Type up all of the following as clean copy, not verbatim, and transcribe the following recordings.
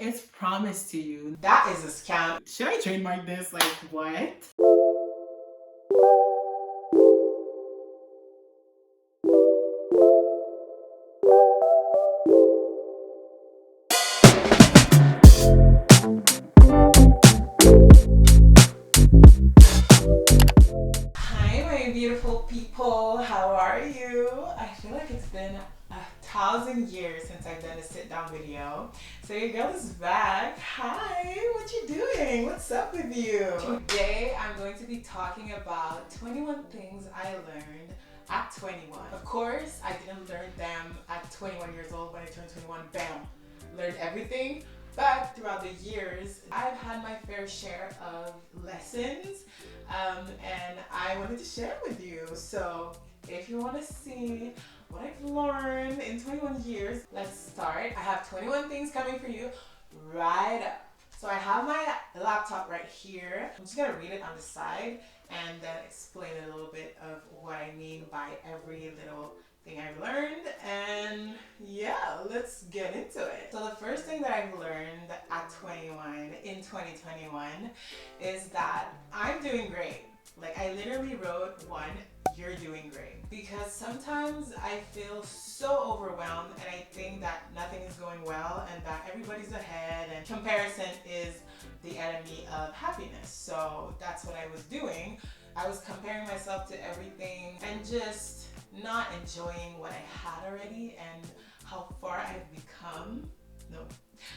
is promised to you. That is a scam. Should I trademark this? Like, what? Hi, my beautiful people. How are you? I feel like it's been 1,000 years since I've done a sit-down video. So your girl is back. Hi, what you doing? What's up with you? Today I'm going to be talking about 21 things I learned at 21. Of course, I didn't learn them at 21 years old. When I turned 21, bam, learned everything. But throughout the years, I've had my fair share of lessons, and I wanted to share it with you. So if you want to see what I've learned in 21 years, let's start. I have 21 things coming for you right up. So I have my laptop right here. I'm just gonna read it on the side and then explain a little bit of what I mean by every little thing I've learned, and yeah, let's get into it. So the first thing that I've learned at 21 in 2021 is that I'm doing great. Like, I literally wrote one, you're doing great, because sometimes I feel so overwhelmed and I think that nothing is going well and that everybody's ahead, and comparison is the enemy of happiness. So that's what I was doing. I was comparing myself to everything and just not enjoying what I had already and how far I've become.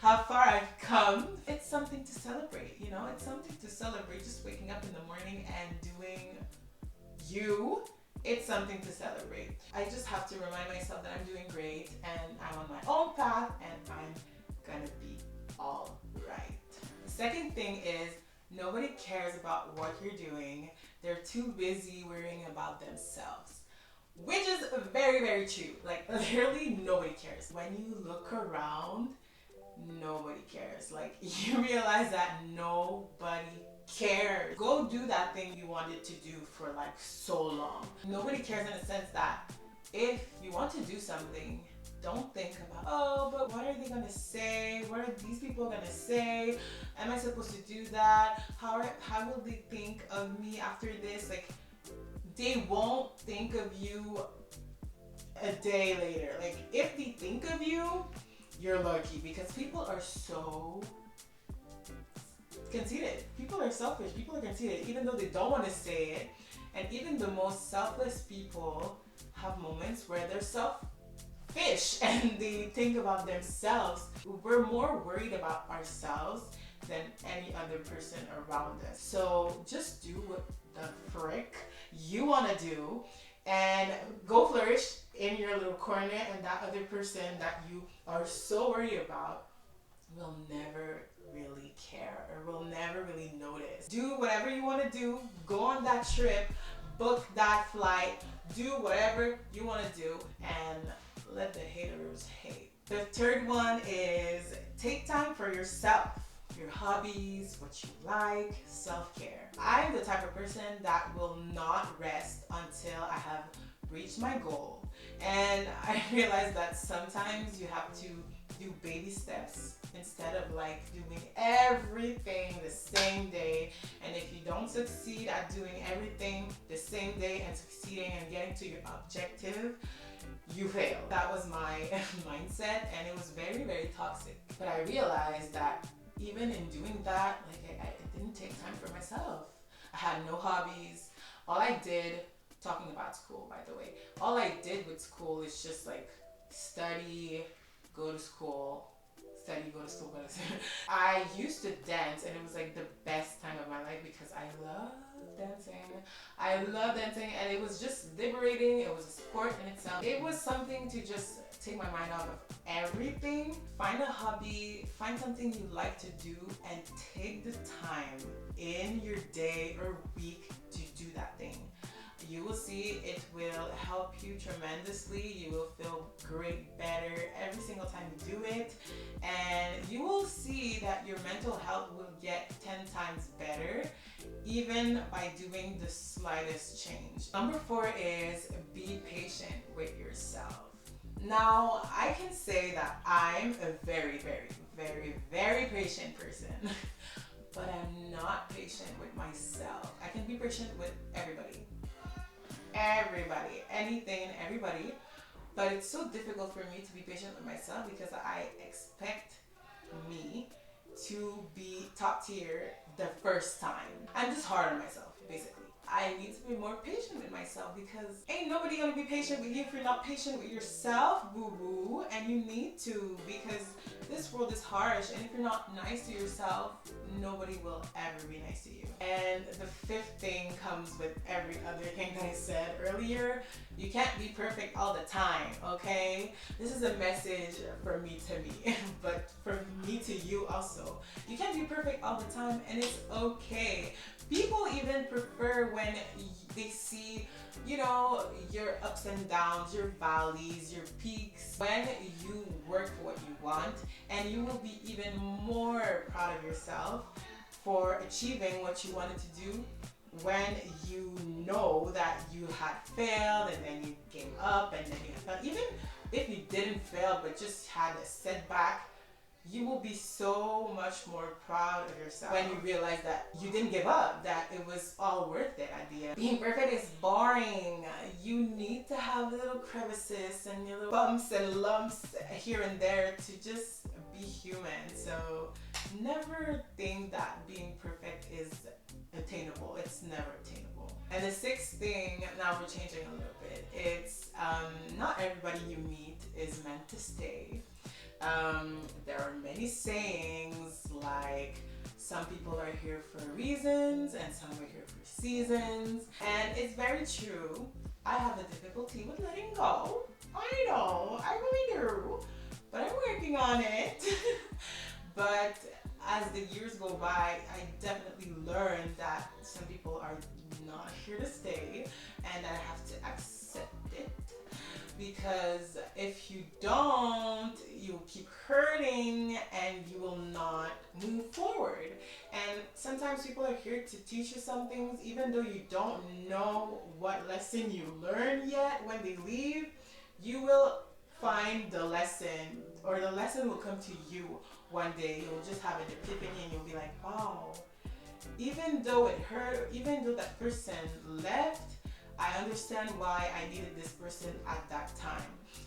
How far I've come. It's something to celebrate, you know? It's something to celebrate. Just waking up in the morning and doing you. It's something to celebrate. I just have to remind myself that I'm doing great and I'm on my own path and I'm gonna be all right. The second thing is, nobody cares about what you're doing. They're too busy worrying about themselves. Which is very, very true. Like, literally nobody cares. When you look around, nobody cares. Like, you realize that nobody cares. Go do that thing you wanted to do for like so long. Nobody cares in the sense that if you want to do something, don't think about, oh, but what are they gonna say? What are these people gonna say? Am I supposed to do that? How will they think of me after this? Like, they won't think of you a day later. Like, if they think of you, you're lucky, because people are so conceited. People are selfish. People are conceited, even though they don't want to say it. And even the most selfless people have moments where they're selfish and they think about themselves. We're more worried about ourselves than any other person around us. So just do what the frick you want to do and go flourish in your little corner, and that other person that you are so worried about will never really care or will never really notice. Do whatever you want to do. Go on that trip, book that flight, do whatever you want to do, and let the haters hate. The third one is take time for yourself. Your hobbies, what you like, self-care. I'm the type of person that will not rest until I have reached my goal. And I realized that sometimes you have to do baby steps instead of like doing everything the same day. And if you don't succeed at doing everything the same day and succeeding and getting to your objective, you fail. That was my mindset, and it was very, very toxic. But I realized that even in doing that, like, I didn't take time for myself. I had no hobbies. All I did, talking about school, by the way, all I did with school is just like study, go to school, study, go to school, go to school. I used to dance, and it was like the best time of my life because I love dancing. I love dancing, and it was just liberating. It was a sport in itself. It was something to just take my mind off of everything. Find a hobby, find something you like to do, and take the time in your day or week to do that thing. You will see it will help you tremendously. You will feel great, better every single time you do it. And you will see that your mental health will get 10 times better, even by doing the slightest change. Number 4 is be patient with yourself. Now, I can say that I'm a very, very, very, very patient person, but I'm not patient with myself. I can be patient with everybody, anything and everybody, but it's so difficult for me to be patient with myself because I expect me to be top tier the first time. I'm just hard on myself, basically. I need to be more patient with myself because ain't nobody gonna be patient with you if you're not patient with yourself, boo-boo. And you need to, because this world is harsh, and if you're not nice to yourself, nobody will ever be nice to you. And the fifth thing comes with every other thing that I said earlier. You can't be perfect all the time, okay? This is a message from me to me, but from me to you also. You can't be perfect all the time, and it's okay. People even prefer when they see, you know, your ups and downs, your valleys, your peaks. When you work for what you want, and you will be even more proud of yourself for achieving what you wanted to do when you know that you had failed and then you gave up and then you had failed. Even if you didn't fail but just had a setback, you will be so much more proud of yourself when you realize that you didn't give up, that it was all worth it at the end. Being perfect is boring. You need to have little crevices and little bumps and lumps here and there to just be human. So never think that being perfect is attainable. It's never attainable. And the sixth thing, now we're changing a little bit, it's not everybody you meet is meant to stay. There are many sayings like some people are here for reasons and some are here for seasons, and it's very true. I have a difficulty with letting go. I know, I really do, but I'm working on it. But as the years go by, I definitely learned that some people are not here to stay, and I have to accept it. Because if you don't, you'll keep hurting and you will not move forward. And sometimes people are here to teach you some things, even though you don't know what lesson you learned yet. When they leave, you will find the lesson, or the lesson will come to you one day. You'll just have an epiphany and you'll be like, wow, even though it hurt, even though that person left, I understand why I needed this person at that time.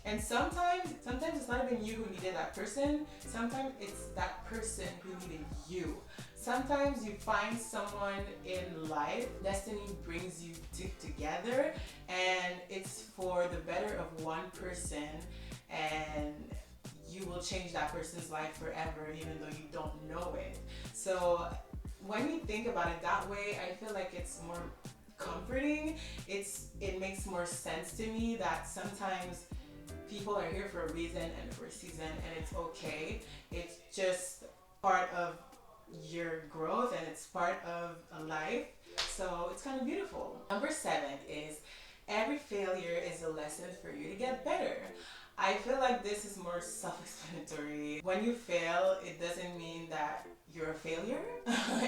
And sometimes it's not even you who needed that person. Sometimes it's that person who needed you. Sometimes you find someone in life, destiny brings you together, and it's for the better of one person, and you will change that person's life forever, even though you don't know it. So when you think about it that way, I feel like it's more comforting. It makes more sense to me that sometimes people are here for a reason and for a season, and it's okay. It's just part of your growth and it's part of a life. So it's kind of beautiful. Number 7 is every failure is a lesson for you to get better. I feel like this is more self-explanatory. When you fail, it doesn't mean that you're a failure.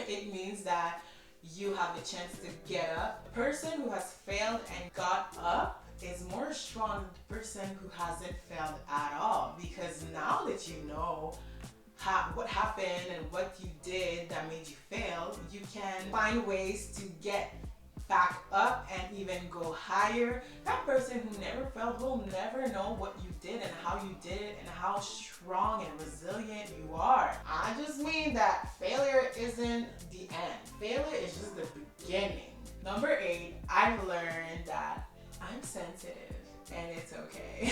It means that you have the chance to get up. The person who has failed and got up is more strong than the person who hasn't failed at all, because now that you know what happened and what you did that made you fail, you can find ways to get back up and even go higher. That person who never failed will never know what you did and how you did it and how strong and resilient you are. I just mean that failure isn't the end. Failure is just the beginning. Number 8, I've learned that I'm sensitive and it's okay.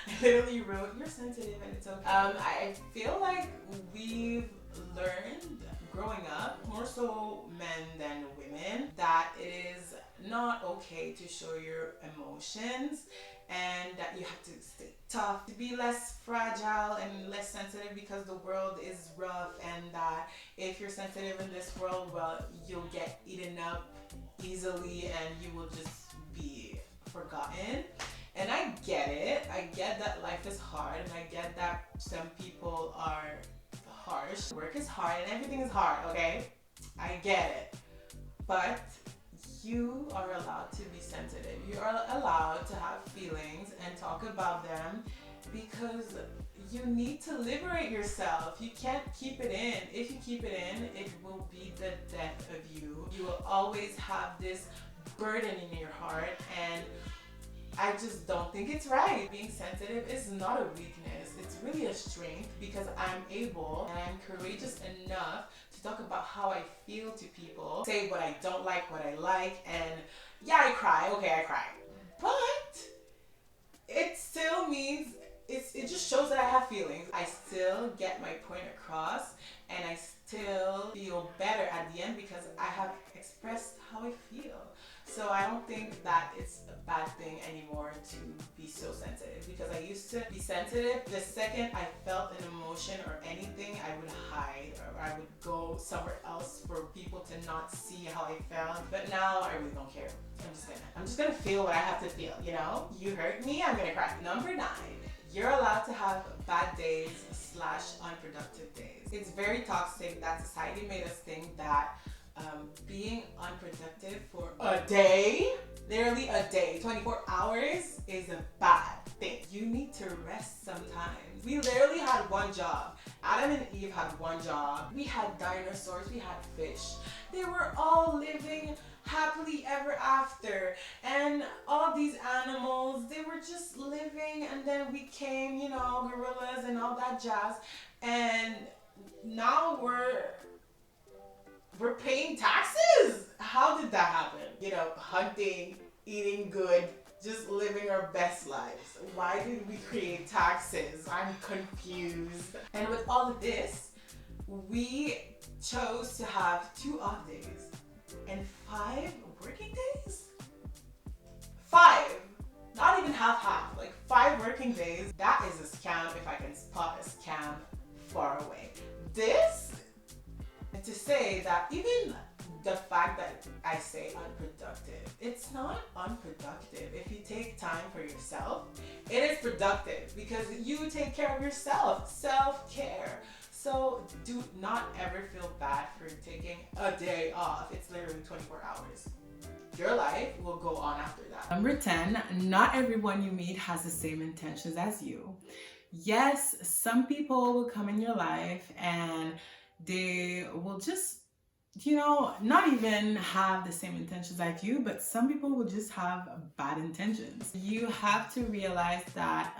I literally wrote, you're sensitive and it's okay. I feel like we've learned growing up, more so men than women, that it is not okay to show your emotions and that you have to stay tough, to be less fragile and less sensitive because the world is rough, and that if you're sensitive in this world, well, you'll get eaten up easily and you will just be forgotten. And I get it. I get that life is hard, and I get that some people are harsh. Work is hard and everything is hard, okay? I get it. But you are allowed to be sensitive. You are allowed to have feelings and talk about them, because you need to liberate yourself. You can't keep it in. If you keep it in, it will be the death of you. You will always have this burden in your heart, and I just don't think it's right. Being sensitive is not a weakness. It's really a strength because I'm able and I'm courageous enough to talk about how I feel to people, say what I don't like, what I like, and yeah, I cry. Okay, I cry. But it still means it just shows that I have feelings. I still get my point across, and I still feel better at the end because I have expressed how I feel. So I don't think that it's a bad thing anymore to be so sensitive, because I used to be sensitive. The second I felt an emotion or anything, I would hide or I would go somewhere else for people to not see how I felt. But now I really don't care. I'm just gonna feel what I have to feel, you know? You hurt me, I'm gonna cry. Number 9, you're allowed to have bad days / unproductive days. It's very toxic that society made us think that being unproductive for a day, literally a day, 24 hours, is a bad thing. You need to rest sometimes. We literally had one job. Adam and Eve had one job. We had dinosaurs, we had fish. They were all living happily ever after, and all these animals, they were just living, and then we came, you know, gorillas and all that jazz, and now we're paying taxes. How did that happen? You know, hunting, eating good, just living our best lives. Why did we create taxes? I'm confused. And with all of this, we chose to have 2 off days and 5 working days? 5! Not even half, like 5 working days. That is a scam if I can spot a scam far away. This, and to say that even the fact that I say unproductive, it's not unproductive. If you take time for yourself, it is productive because you take care of yourself. Self-care. So do not ever feel bad for taking a day off. It's literally 24 hours. Your life will go on after that. Number 10, not everyone you meet has the same intentions as you. Yes, some people will come in your life and they will just, you know, not even have the same intentions like you, but some people will just have bad intentions. You have to realize that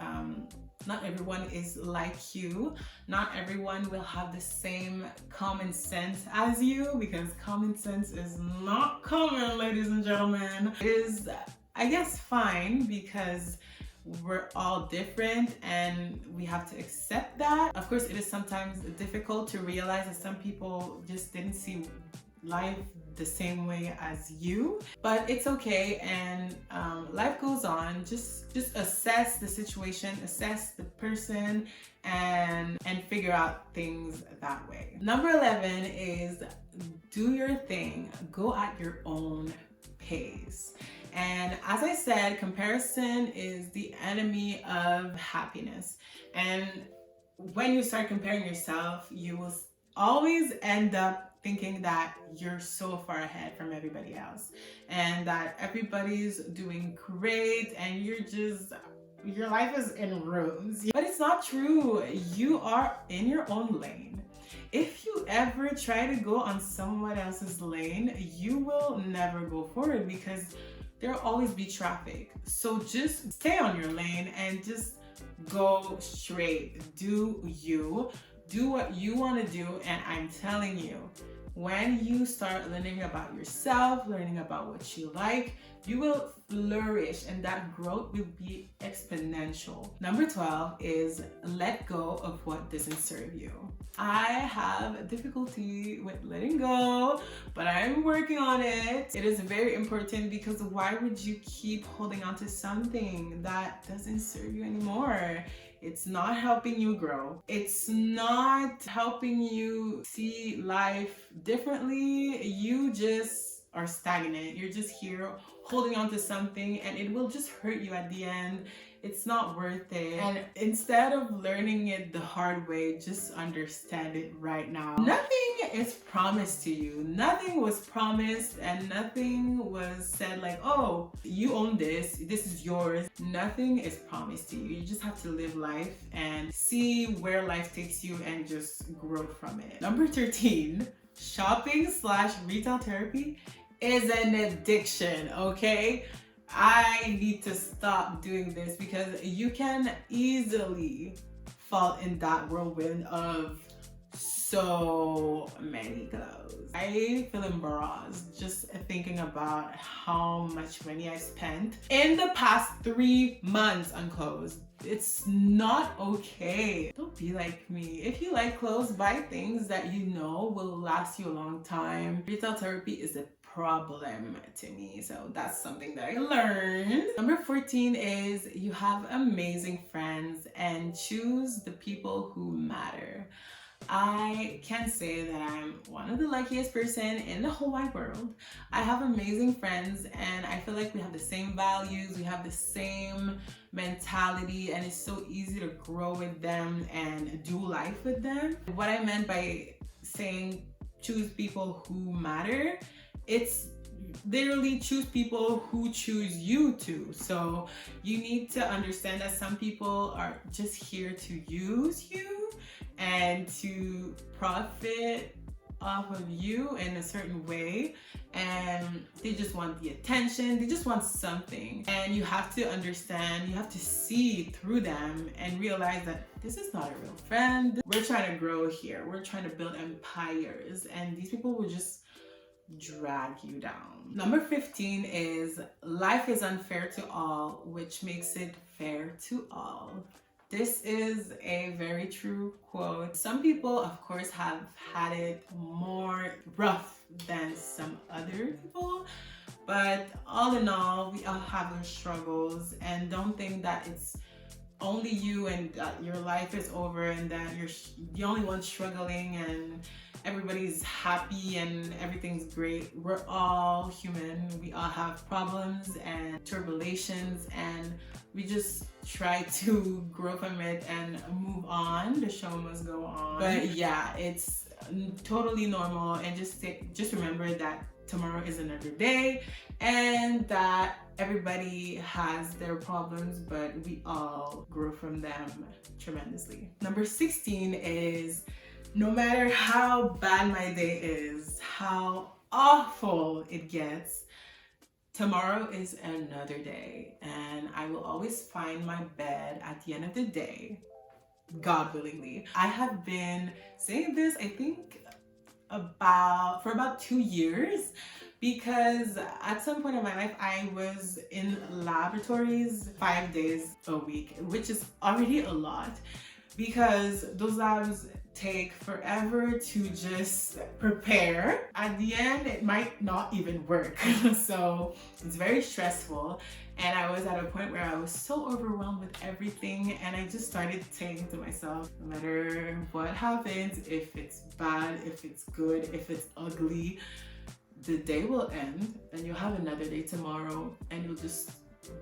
not everyone is like you. Not everyone will have the same common sense as you, because common sense is not common, ladies and gentlemen. It is, I guess, fine because we're all different and we have to accept that. Of course, it is sometimes difficult to realize that some people just didn't see life the same way as you, but it's okay, and life goes on. Just assess the situation, assess the person, and figure out things that way. Number 11 is do your thing, go at your own pace. And as I said, comparison is the enemy of happiness. And when you start comparing yourself, you will always end up thinking that you're so far ahead from everybody else and that everybody's doing great and your life is in ruins. But it's not true. You are in your own lane. If you ever try to go on someone else's lane, you will never go forward because there'll always be traffic. So just stay on your lane and just go straight. Do you. Do what you want to do, and I'm telling you, when you start learning about yourself, learning about what you like, you will flourish and that growth will be exponential. Number 12 is let go of what doesn't serve you. I have difficulty with letting go, but I'm working on it. It is very important because why would you keep holding on to something that doesn't serve you anymore? It's not helping you grow. It's not helping you see life differently. You just are stagnant. You're just here holding on to something and it will just hurt you at the end. It's not worth it. And instead of learning it the hard way, just understand it right now. Nothing is promised to you. Nothing was promised and nothing was said like, oh, you own this, this is yours. Nothing is promised to you. You just have to live life and see where life takes you and just grow from it. Number 13, shopping/retail therapy is an addiction, okay? I need to stop doing this because you can easily fall in that whirlwind of so many clothes. I feel embarrassed just thinking about how much money I spent in the past 3 months on clothes. It's not okay. Don't be like me. If you like clothes, buy things that you know will last you a long time. Retail therapy is a problem to me, so that's something that I learned. Number 14 is you have amazing friends and choose the people who matter. I can say that I'm one of the luckiest person in the whole wide world. I have amazing friends and I feel like we have the same values, we have the same mentality, and it's so easy to grow with them and do life with them. What I meant by saying choose people who matter, it's literally choose people who choose you too. So you need to understand that some people are just here to use you and to profit off of you in a certain way, and they just want the attention, they just want something, and you have to understand, you have to see through them and realize that this is not a real friend. We're trying to grow here, we're trying to build empires, and these people will just drag you down. Number 15 is life is unfair to all, which makes it fair to all. This is a very true quote. Some people, of course, have had it more rough than some other people, but all in all, we all have our struggles, and don't think that it's only you and that your life is over and that you're the only one struggling and everybody's happy and everything's great. We're all human. We all have problems and turbulences, and we just try to grow from it and move on. The show must go on. But yeah, it's totally normal, and just remember that tomorrow is another day and that everybody has their problems, but we all grow from them tremendously. Number 16 is no matter how bad my day is, how awful it gets, tomorrow is another day, and I will always find my bed at the end of the day, God willingly. I have been saying this, I think, for about 2 years, because at some point in my life I was in laboratories 5 days a week, which is already a lot because those labs take forever to just prepare. At the end, it might not even work. So it's very stressful. And I was at a point where I was so overwhelmed with everything, and I just started saying to myself, no matter what happens, if it's bad, if it's good, if it's ugly, the day will end and you'll have another day tomorrow, and you'll just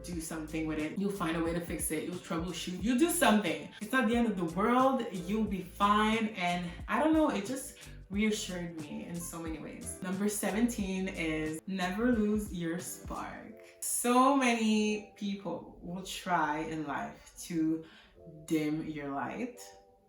do something with it. You'll find a way to fix it. You'll troubleshoot. You'll do something. It's not the end of the world. You'll be fine. And I don't know, it just reassured me in so many ways. Number 17 is never lose your spark. So many people will try in life to dim your light.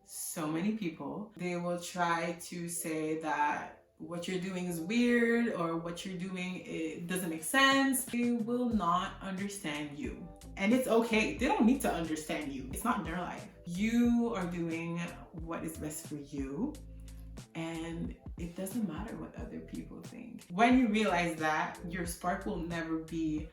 So many people. They will try to say that what you're doing is weird, or what you're doing, it doesn't make sense. They will not understand you. And it's okay. They don't need to understand you. It's not their life. You are doing what is best for you, and it doesn't matter what other people think. When you realize that, your spark will never be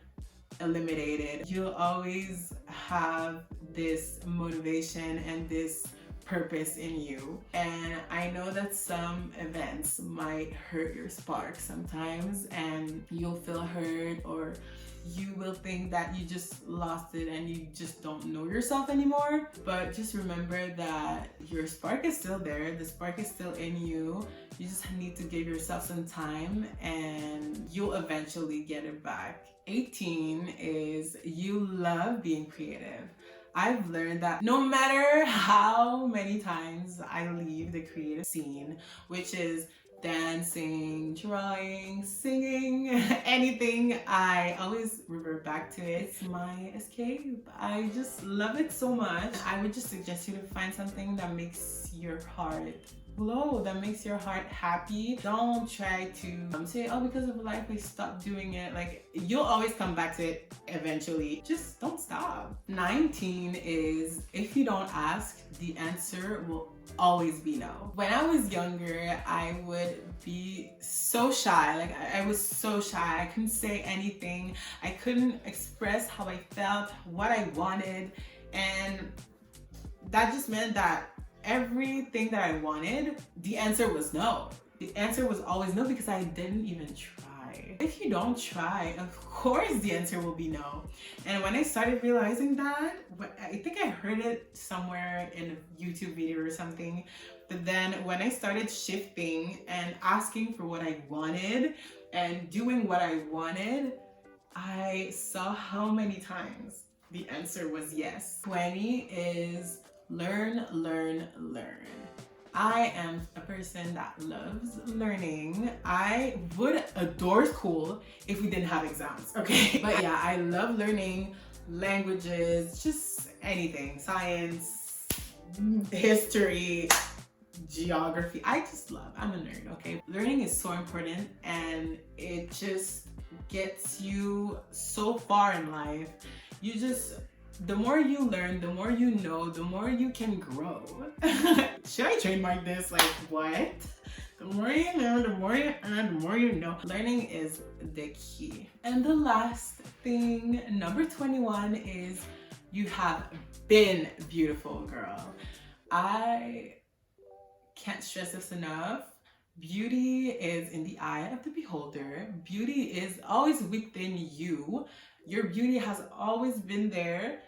eliminated. You'll always have this motivation and this purpose in you. And I know that some events might hurt your spark sometimes, and you'll feel hurt, or you will think that you just lost it and you just don't know yourself anymore. But just remember that your spark is still there. The spark is still in you. You just need to give yourself some time and you'll eventually get it back. 18 is you love being creative. I've learned that no matter how many times I leave the creative scene, which is dancing, drawing, singing, anything, I always revert back to it. It's my escape. I just love it so much. I would just suggest you to find something that makes your heart glow, that makes your heart happy. Don't try to say, oh, because of life I stopped doing it. Like, you'll always come back to it eventually. Just don't stop. 19 is, if you don't ask, the answer will always be no. When I was younger, I would be so shy. Like, I was so shy. I couldn't say anything. I couldn't express how I felt, what I wanted, and that just meant that everything that I wanted, the answer was no. The answer was always no because I didn't even try. If you don't try, of course the answer will be no. And when I started realizing that, I think I heard it somewhere in a YouTube video or something, but then when I started shifting and asking for what I wanted and doing what I wanted, I saw how many times the answer was yes. 20 is learn, learn, learn. I am a person that loves learning. I would adore school if we didn't have exams, okay? But yeah, I love learning languages, just anything, science, history, geography. I just love, I'm a nerd, okay? Learning is so important and it just gets you so far in life. The more you learn, the more you know, the more you can grow. Should I trademark this? Like, what? The more you learn, the more you earn, the more you know. Learning is the key. And the last thing, number 21, is you have been beautiful, girl. I can't stress this enough. Beauty is in the eye of the beholder. Beauty is always within you. Your beauty has always been there.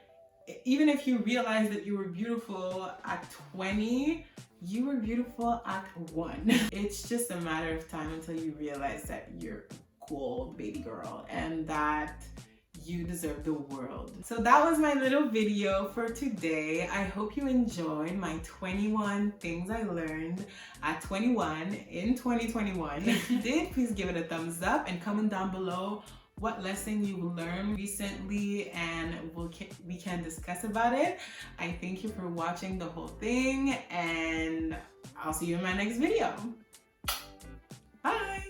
Even if you realize that you were beautiful at 20, you were beautiful at 1. It's just a matter of time until you realize that you're gold, baby girl, and that you deserve the world. So that was my little video for today. I hope you enjoyed my 21 things I learned at 21 in 2021. If you did, please give it a thumbs up and comment down below what lesson you learned recently, and we can discuss about it. I thank you for watching the whole thing, and I'll see you in my next video. Bye!